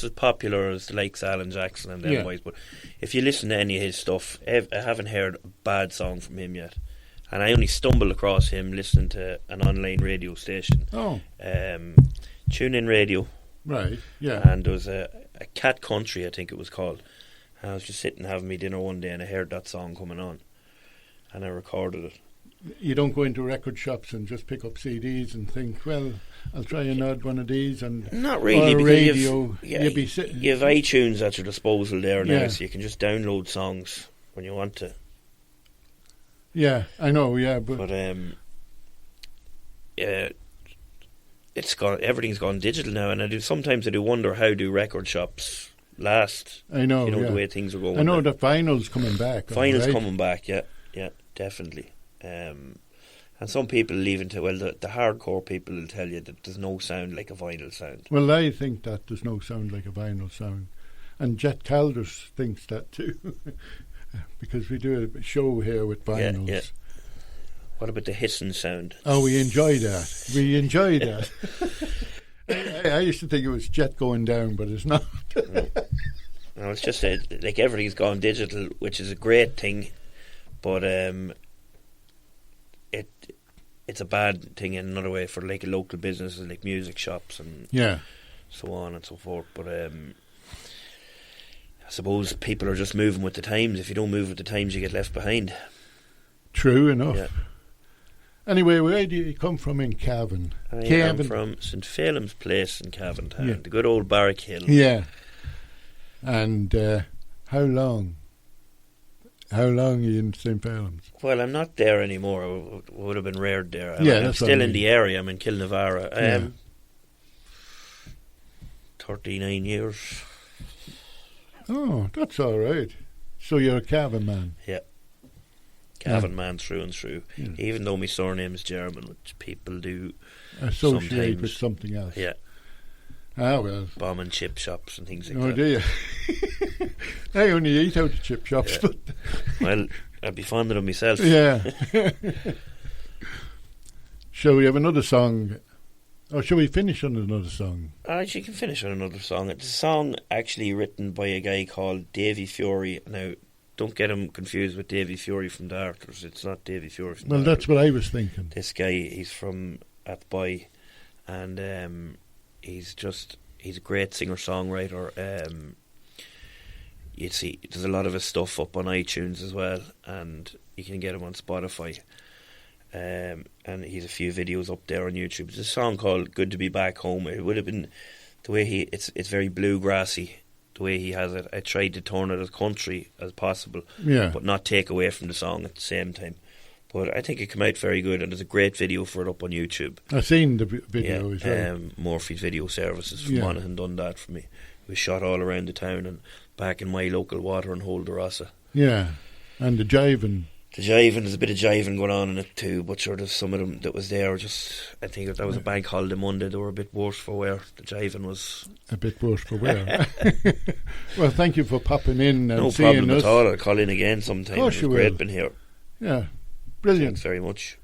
as popular as the likes of Alan Jackson and them boys, but if you listen to any of his stuff, I haven't heard a bad song from him yet. And I only stumbled across him listening to an online radio station. Tune In Radio. Right, yeah. And there was a Cat Country, I think it was called. And I was just sitting having me dinner one day and I heard that song coming on. And I recorded it. You don't go into record shops and just pick up CDs and think, well, I'll try an odd one of these. And not really, because radio, you have iTunes at your disposal there now, so you can just download songs when you want to. Yeah, I know, yeah. But it's gone. Everything's gone digital now, and sometimes I do wonder, how do record shops last? I know, the way things are going. I know that vinyl's coming back. Vinyl's coming back, yeah, definitely. And some people the hardcore people will tell you that there's no sound like a vinyl sound. Well, I think that there's no sound like a vinyl sound, and Jet Calders thinks that too, because we do a show here with vinyls. Yeah. What about the hissing sound? Oh, we enjoy that. We enjoy that. I used to think it was jet going down, but it's not. No, it's just like everything's gone digital, which is a great thing, but it's a bad thing in another way for like local businesses like music shops and so on and so forth. But I suppose people are just moving with the times. If you don't move with the times, you get left behind. True enough. Yeah. Anyway, where do you come from in Cavan? I am from St Phelim's Place in Cavan Town, the good old Barrack Hill. Yeah. And how long? How long are you in St Phelim's? Well, I'm not there anymore. I would have been reared there. I'm still in the area. I'm in Kilnavara. 39 years. Oh, that's all right. So you're a Cavan man? Yeah. Cavan man through and through. Yeah. Even though my surname is Jermyn, which people do associate with something else. Yeah. Ah, well. Bomb and chip shops and things like that. Oh, do you? I only eat out of chip shops. But well, I'd be fond of them myself. Yeah. Shall we have another song? Or shall we finish on another song? You can finish on another song. It's a song actually written by a guy called Davy Fury. Now, don't get him confused with Davy Fury from the Arthurs. It's not Davy Fury from the Arthurs. Well, that's what I was thinking. This guy, he's from Athboy, and he's a great singer-songwriter. You see, there's a lot of his stuff up on iTunes as well, and you can get him on Spotify. And he's a few videos up there on YouTube. There's a song called "Good to Be Back Home." It would have been the way it's very bluegrassy. The way he has it, I tried to turn it as country as possible, but not take away from the song at the same time. But I think it came out very good, and there's a great video for it up on YouTube. I've seen the video as well. Murphy's Video Services from Monaghan done that for me. It was shot all around the town and back in my local water and Holderossa. Yeah, and the jiving. There's a bit of jiving going on in it too, but sure, there's some of them that was there. I think that was a bank holiday Monday. They were a bit worse for wear. The jiving was a bit worse for wear. Well, thank you for popping in and no seeing us. No problem at all. I'll call in again sometime. Of course you will. Great being here. Yeah, brilliant. Thanks very much.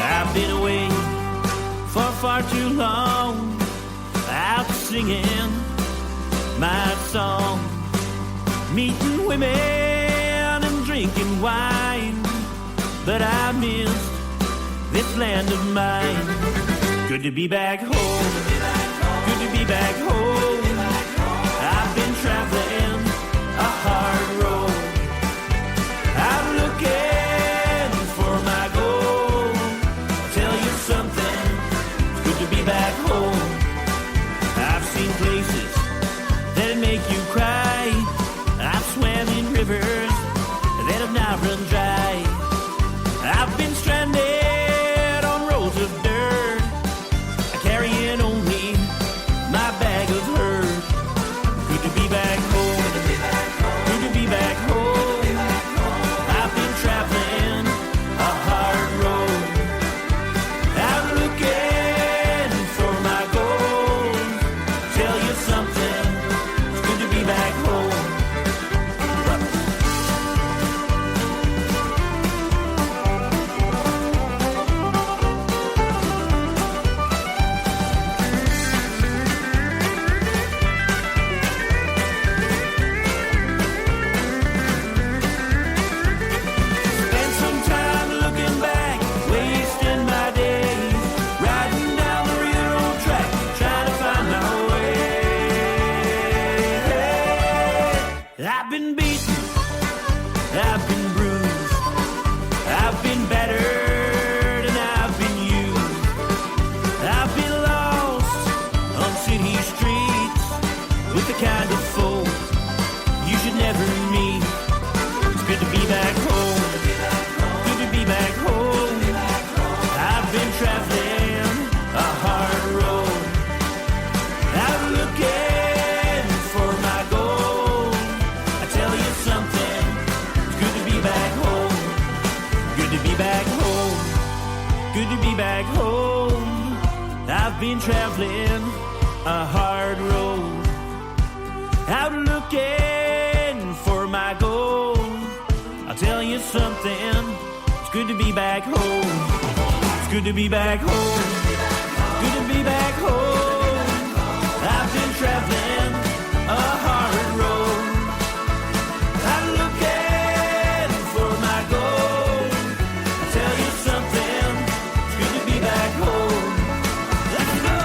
I've been away for far too long, out singing my song, meeting women and drinking wine, but I missed this land of mine. Good to be back home, good to be back home. I've been traveling a hard road. I'm looking for my goal. I'll tell you something, it's good to be back home. I've seen places that make you cry. I've swam in rivers that have now run dry. I've been stranded on roads of dirt, carrying only my bag of hurt. been beaten, I've been bruised, I've been battered, and I've been used. I've been lost on city streets with the kind of folk you should never meet. It's good to be back home, good to be back home. I've been traveling a hard road, out looking for my goal. I tell you something, it's good to be back home, good to be back home, good to be back home. I've been traveling a hard road, out looking for my goal. I'll tell you something, it's good to be back home, it's good to be back home, good to be back home. I've been traveling a hard road, out looking for my goal. I'll tell you something, it's good to be back home. Let's go!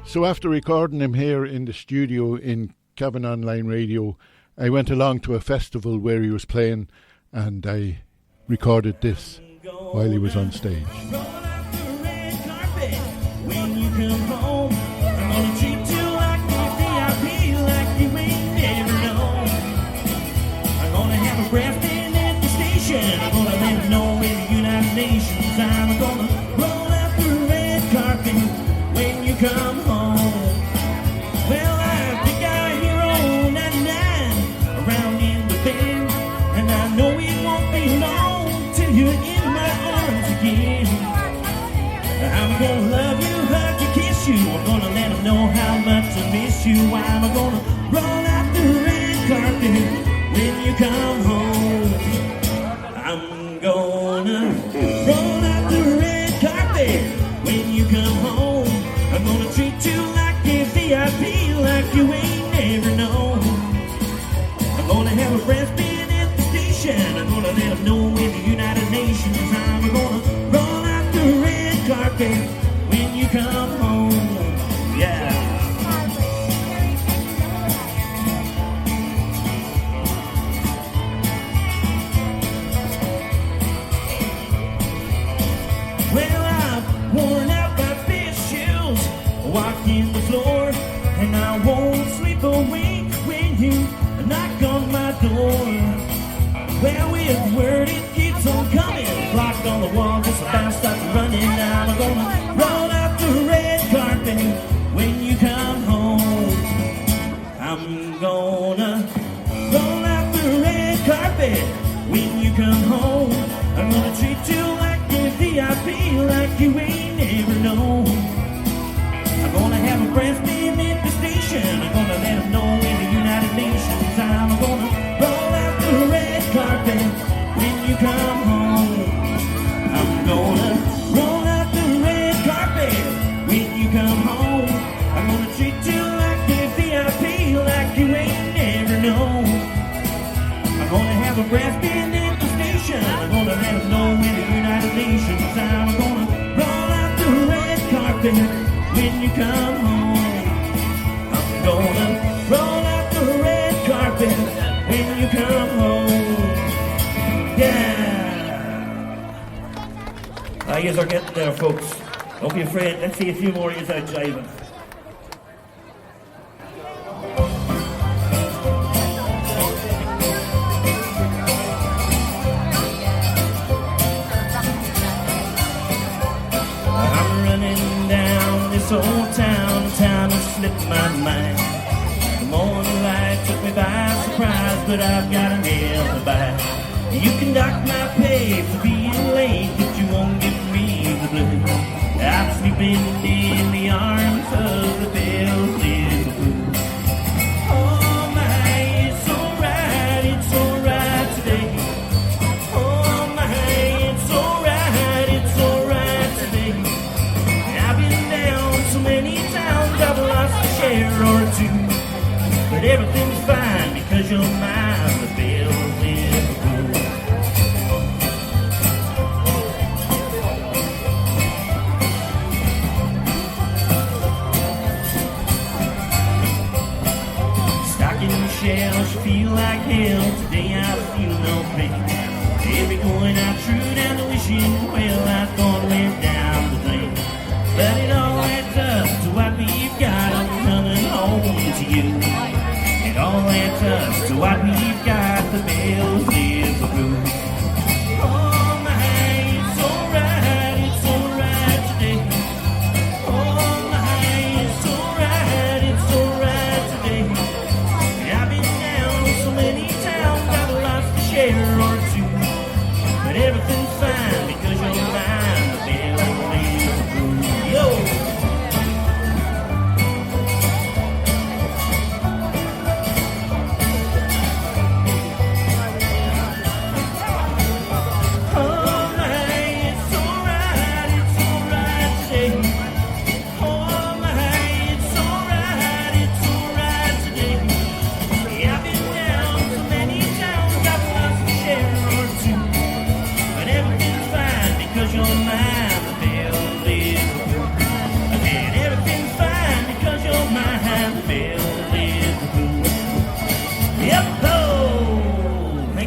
So after recording him here in the studio in Cavan Online Radio, I went along to a festival where he was playing, and I recorded this while he was on stage. Roll out the red carpet when you come home. I'm gonna treat you like a VIP, like you ain't never known. I'm gonna have a brass band at the station. I'm gonna let them know in the United Nations. I'm gonna roll out the red carpet when you come home. Well, I think I hear old 99 around in the bend, and I know it won't be long till you're in my arms again. I'm gonna love you, hug you, kiss you. I'm gonna let them know how much I miss you. I'm gonna roll out the red carpet when you come home. I'm gonna roll out the red carpet when you come home. I'm gonna treat you like a VIP, like you ain't never known. I'm gonna have a brass band at the station. I'm gonna let them know in the United Nations. I'm gonna roll out the red carpet when you come home. Yeah. Well, I've worn out my fish shoes, walking the floor, and I won't sleep a wink when you knock on my door. Well, with word it keeps on coming, blocked on the wall, just about starts running. I'm gonna roll out the red carpet when you come home. I'm gonna roll out the red carpet when you come home. I'm gonna treat you like a VIP, like you ain't never known. I'm gonna have a brass band at the station. I'm gonna let them know in the United Nations. I'm gonna roll out the red carpet when you come home. I'm gonna roll out the red carpet when you come home. I'm gonna treat you like a VIP, like you ain't never known. I'm gonna have a brass band at the station. I'm gonna let them know in the United Nations. I'm gonna roll out the red carpet when you come home. I'm gonna roll out the red carpet when you come home. Yeah. You guys are getting there, folks. Don't be afraid. Let's see a few more of you out jiving. I'm running down this old town, time has slipped my mind. The morning light took me by surprise, but I've got an alibi. You can dock my pay for being late, but you won't give me the blues. I'm sleeping in the arms of the Belvedere Blues. Oh my, it's alright today. Oh my, it's alright today. I've been down so many times, I've share or two. But everything's fine because you're mine, the bells never go. Stocking shells feel like hell. Today I feel no pain. Every going out true down the wishing well, I've gone way down the drain. But it all adds up to what we've got. I'm coming home to you. It all adds up to what we've got. The bells never go. Oh my, it's alright today. Oh my, it's alright today. I've been down so many times, I've lost a share or two. But everything's fine because you're mine, the bells never go. Yo!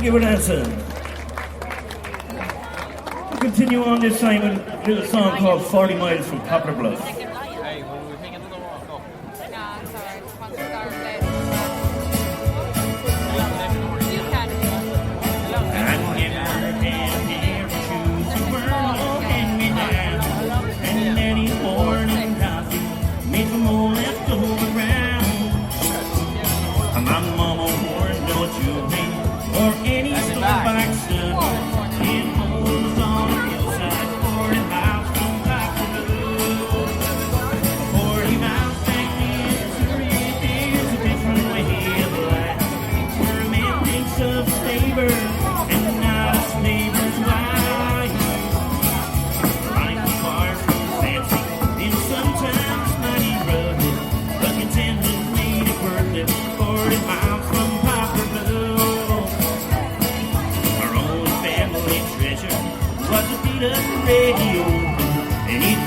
Give it that, sir. We'll continue on this time with a little song called 40 Miles from Poplar Bluff.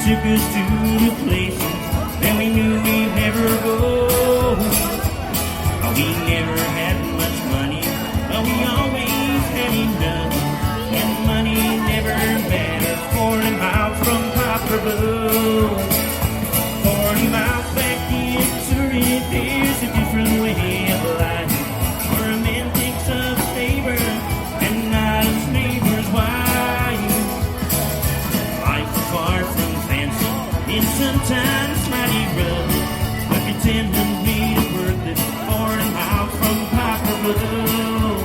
Took us to the places that we knew we'd never go. We never had much money, but we always had enough. And money never mattered. 40 miles from Poplar Bluff, 40 miles back in Missouri. There's a different way of life, where a man thinks of favor and not his neighbor's wife. Life is far from and sometimes mighty rough, but contentment made it worth it. 40 miles from Poplar Bluff.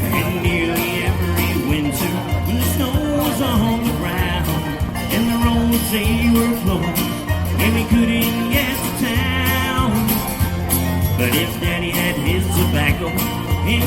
And nearly every winter, when the snow was on the ground and the roads they were closed, and we couldn't get to town. But if Daddy had his tobacco and